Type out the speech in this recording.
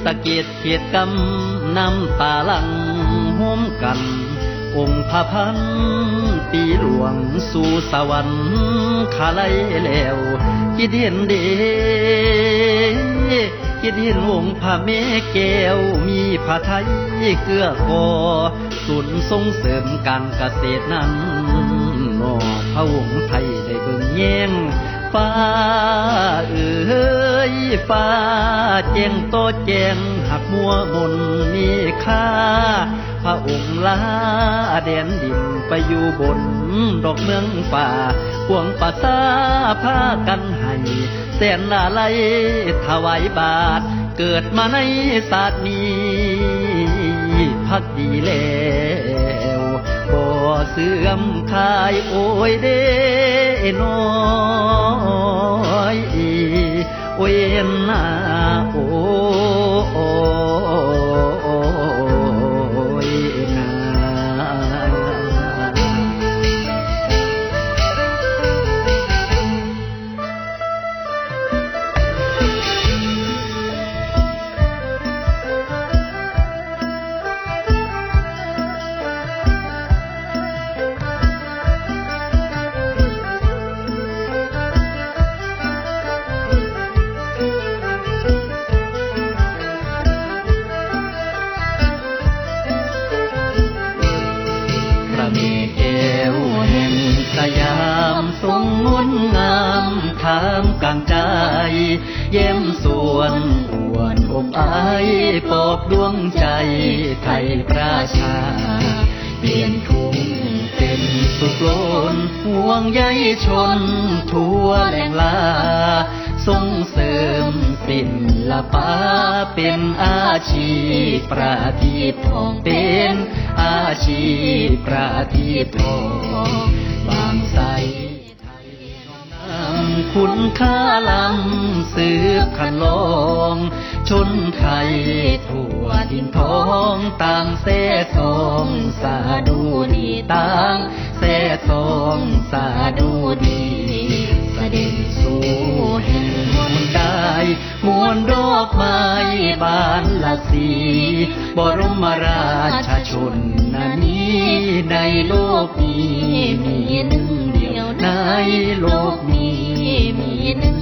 สะเกดเขตกำน้ำตาลังห่มกันองค์พระพันปีหลวงสู่สวรรค์ขาไลแล้วคิดเห็นเดคิดเห็นองค์พระแม่แก้วมีพระไทยเกื้อคอสุนส่งเสริมการเกษตรนั้นนอพระองค์ไทยได้เบิ่งแย่งฟ้าเอ๋ยฟ้าแจ้งโตแจ้งหักมัวมนมีค่าพระองค์ลาแดนดินไปอยู่บนดอกเมืองป่าพวงภาษาพากันให้แสนอาลัยถวายบาทเกิดมาในศาสตร์นี้พักดีแล้วบ่เสื่อมคายโอ้ยเด้น้อยโอ้ยนาโอ้ยนาทรงงดงามทามกลางใจเยี่ยมส่วนอวดอบอายปอบดวงใจไทยประชาเปลี่ยนทุ่งเป็นสุขล้นห่วงใยชนทั่วแหล่งลาส่งเสริมศิลปะเป็นอาชีพประทีปทองเป็นอาชีพประทีปทองบางไสคุณค่าล้ำสืบขันลองชนไทยทั่วดินทองต่างแซ่ซองสาดูดีต่างแซ่ซองสาดูดีเสด็จสู่แห่งมนต์ได้มวลดอกไม้บานหลากสีบรมราชชนนี้ในโลกนี้มีหนึ่งเดียวในโลกนี้มีหนึ่ง